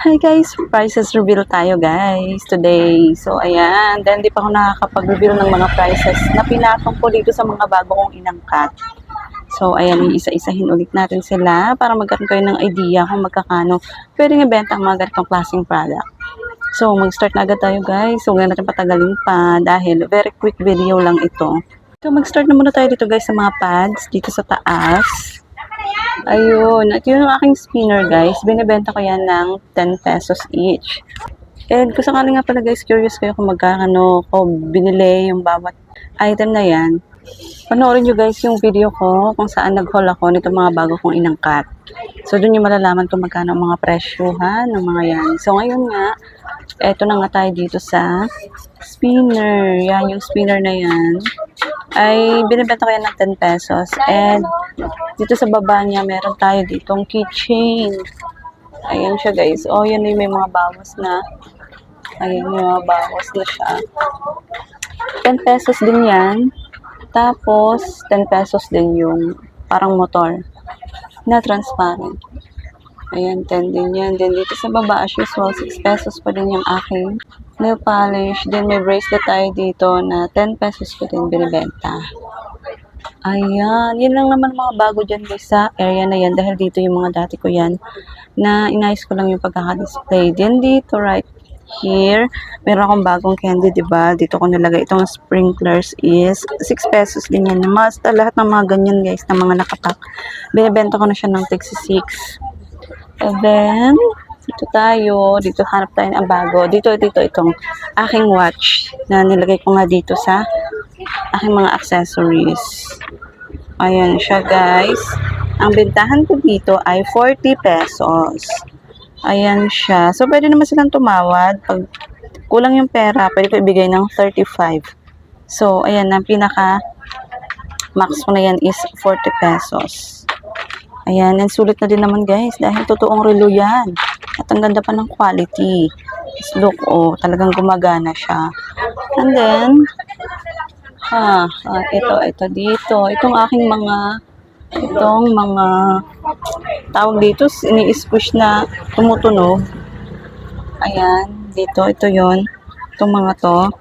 Hi guys, prices reveal tayo guys today. So ayan, then di pa ako nakakapag-reveal ng mga prices na pinatong ko dito sa mga bago kong inangkat. So ayan, iisa-isahin ulit natin sila para magkaroon kayo ng idea kung magkakano pwedeng ibenta ang mga ganitong klaseng product. So mag-start na agad tayo guys. So huwag na natin patagalin pa dahil very quick video lang ito. So mag-start na muna tayo dito guys sa mga pads dito sa taas. Ayun, at yun ang aking spinner guys, binibenta ko yan ng 10 pesos each. And kung sakali nga pala guys, curious kayo kung magkano ko binili yung bawat item na yan, panoorin nyo guys yung video ko kung saan nag-haul ako nito mga bago kong inangkat. So doon yung malalaman kung magkano ang mga presyuhan ng mga yan. So ngayon nga, eto na nga tayo dito sa spinner. Yan, yung spinner na yan ay binibenta ko yan ng 10 pesos. And dito sa baba niya, meron tayo ditong keychain. Ayan siya guys. Oh, yan yung may mga bawas na. Ayan yung mga bawas na siya. 10 pesos din yan. Tapos, 10 pesos din yung parang motor na transparent. Ayan, 10 din yan. Then dito sa baba, as usual, 6 pesos pa din yung aking nail polish. Then may bracelet tayo dito na 10 pesos ko din binibenta. Ayan, yun lang naman mga bago dyan guys sa area na yan dahil dito yung mga dati ko yan na inayos ko lang yung pagkaka-display. Then dito right here, meron akong bagong candy, diba? Dito ko nilagay itong sprinklers is 6 pesos din yan. Mas lahat ng mga ganyan guys na mga nakapak. Binibenta ko na siya ng tig 6. And then, dito tayo, dito hanap tayo ng bago. Dito itong aking watch na nilagay ko nga dito sa aking mga accessories. Ayan siya guys. Ang bentahan ko dito ay 40 pesos. Ayan siya. So, pwede naman silang tumawad. Pag kulang yung pera, pwede ko ibigay ng 35. So, ayan, ang pinaka max ko na yan is 40 pesos. Ayan, and sulit na din naman guys dahil totoong relo yan. At ang ganda pa ng quality. Look, oh, talagang gumagana siya. And then, ito dito. Itong aking mga tawag dito, ini-squish na tumutunog. Ayan, dito, ito yon. Itong mga to.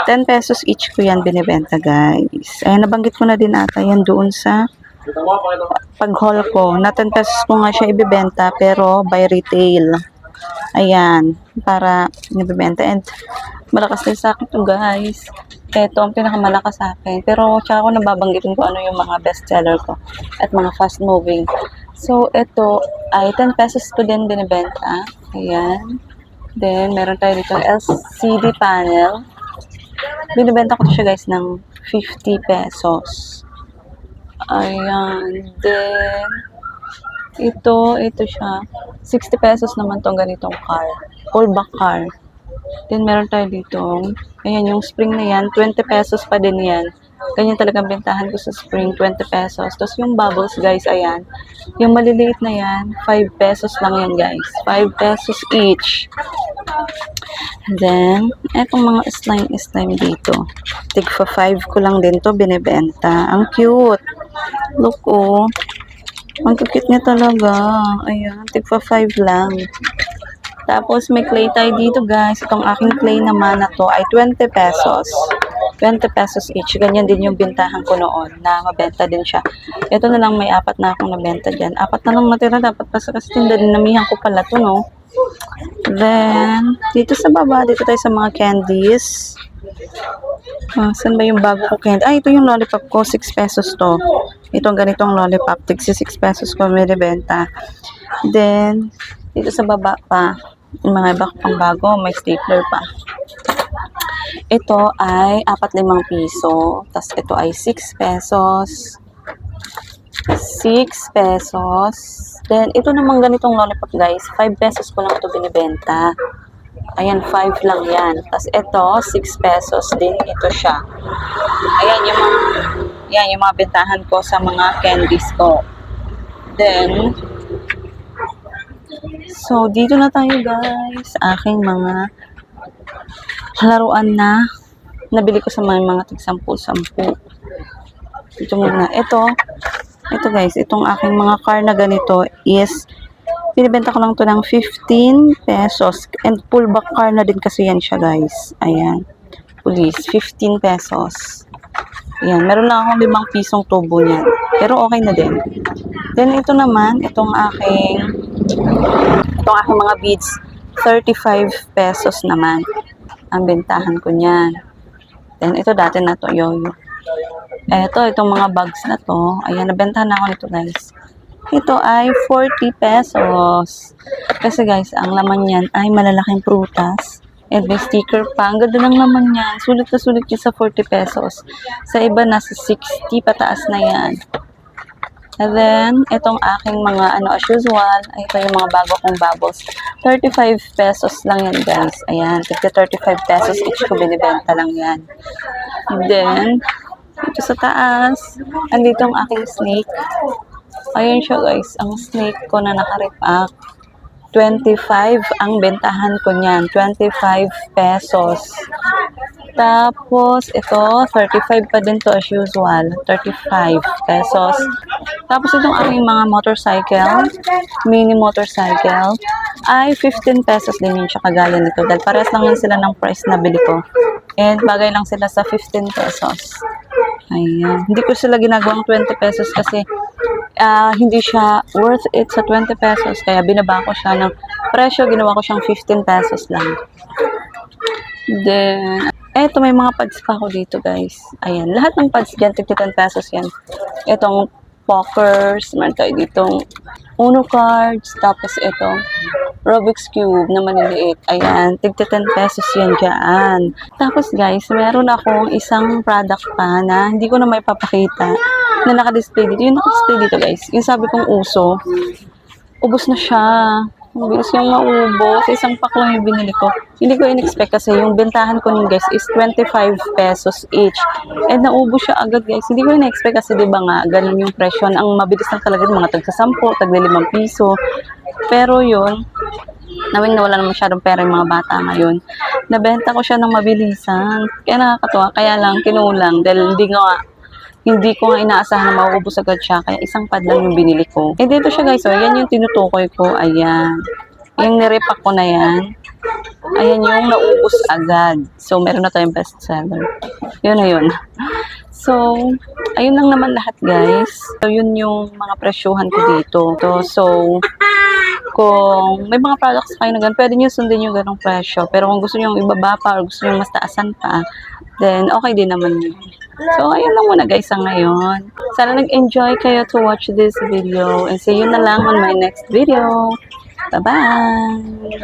10 pesos each ko yan binibenta guys. Ayan, nabanggit ko na din ata yan doon sa pag-haul ko. Na 10 pesos ko nga siya ibibenta pero by retail. Ayan, para ibibenta. And malakas din sa akin to guys. Ito ang pinakamalakas sa akin. Pero tsaka ko nababanggitin ko ano yung mga best seller ko at mga fast moving. So, ito ay 10 pesos ko din binibenta. Ayan. Then, meron tayo dito LCD panel. Binibenta ko to siya guys ng 50 pesos. Ayan. Then, ito siya. 60 pesos naman tong ganitong car. Pullback car. Then, meron tayo dito. Ayan, yung spring na yan. 20 pesos pa din yan. Ganyan talagang bentahan ko sa spring. 20 pesos. Tapos yung bubbles, guys, ayan. Yung maliliit na yan, 5 pesos lang yan, guys. 5 pesos each. And then, etong mga slime dito. Tigpa 5 ko lang din to binibenta. Ang cute. Look, oh. Ang cute niya talaga. Ayan, tigpa 5 lang. Tapos, may clay tayo dito, guys. Itong aking clay naman na to ay 20 pesos. 20 pesos each. Ganyan din yung bintahan ko noon na mabenta din siya. Ito na lang, may 4 na akong nabenta dyan. 4 na lang natira. Dapat pa sa kasi dinamihan ko pala to, no? Then, dito sa baba, dito tayo sa mga candies. Saan ba yung bago ko candy? Ito yung lollipop ko. 6 pesos to. Itong ganitong lollipop. 6 pesos ko may benta. Then, dito sa baba pa, yung mga iba pang bago, may stapler pa. Ito ay 4-5 piso. Tapos ito ay 6 pesos. 6 pesos. Then, ito namang ganitong lollipop guys. 5 pesos ko lang ito binibenta. Ayan, 5 lang yan. Tapos ito, 6 pesos din. Ito siya. Ayan, yung mga bentahan ko sa mga candies ko. Then, so, dito na tayo guys. Aking mga laruan na nabili ko sa mga tig-10. Ito muna. Ito guys, itong aking mga car na ganito is Binibenta ko lang to ng 15 pesos. And pullback car na din kasi yan siya, guys. Ayan. Police, 15 pesos. Ayan. Meron lang akong 5 pisong tubo niyan. Pero okay na din. Then, ito naman, itong aking mga beads, 35 pesos naman. Ang bentahan ko niyan. Then, ito dati na to, yoyo. Itong mga bags na to, ayan, nabentahan na ako nito, guys. Ito ay 40 pesos. Kasi guys, ang laman niyan ay malalaking prutas. And may sticker pa. Ang ganda ng laman niyan. Sulit na sulit yun sa 40 pesos. Sa iba, nasa 60 pataas na yan. And then, itong aking mga, as usual, ay ito yung mga bago kong bubbles. 35 pesos lang yan, guys. Ayan, 35 pesos each ko binibenta lang yan. And then, ito sa taas, andito ang aking snake. Ayun siya, guys. Ang snake ko na naka-repack. 25 ang bentahan ko niyan. 25 pesos. Tapos, ito, 35 pa din to as usual. 35 pesos. Tapos, itong aking mga motorcycle, mini motorcycle, ay 15 pesos din yun siya kagaya nito. Dahil parehas lang yun sila ng price na bili ko. And bagay lang sila sa 15 pesos. Ayan. Hindi ko sila ginagawang 20 pesos kasi hindi siya worth it sa 20 pesos. Kaya binaba ko siya ng presyo. Ginawa ko siyang 15 pesos lang. Then, eto may mga pads pa ako dito, guys. Ayan. Lahat ng pads dyan, 10 pesos yan. Itong pokers. Meron tayo ditong Uno cards. Tapos itong Rubik's Cube na maliliit. Ayan. 10 pesos yan dyan. Tapos, guys, meron akong isang product pa na hindi ko na may papakita na naka-display dito. Yung naka-display dito, guys. Yung sabi kong uso, ubos na siya. Ang bilis yung maubos. Isang pack lang yung binili ko. Hindi ko in-expect kasi yung bentahan ko nun, guys, is 25 pesos each. And naubos siya agad, guys. Hindi ko in-expect kasi, di ba nga, ganun yung presyo. Ang mabilis lang talaga mga tagsa-10, tagli-5 piso. Pero yun, nawing nawala na masyadong pera yung mga bata ngayon. Nabenta ko siya ng mabilisan. Kaya nakakatuwa. Kaya lang, kinulang. Dahil hindi ko nga inaasahan na mauubos agad siya. Kaya isang pad lang yung binili ko. Eh, dito siya, guys. Yan yung tinutukoy ko. Ayan. Yung nirepack ko na yan. Ayan yung naubos agad. So, meron na tayong bestseller. Yun na yun. So, ayun lang naman lahat, guys. So, yun yung mga presyuhan ko dito. So, kung may mga products kayo na ganun, pwede nyo sundin yung ganong presyo. Pero kung gusto nyo ibaba pa or gusto nyo mas taasan pa, then okay din naman yun. So, ayun lang muna, guys, ang ngayon. Sana nag-enjoy kayo to watch this video. And see you na lang on my next video. Bye-bye!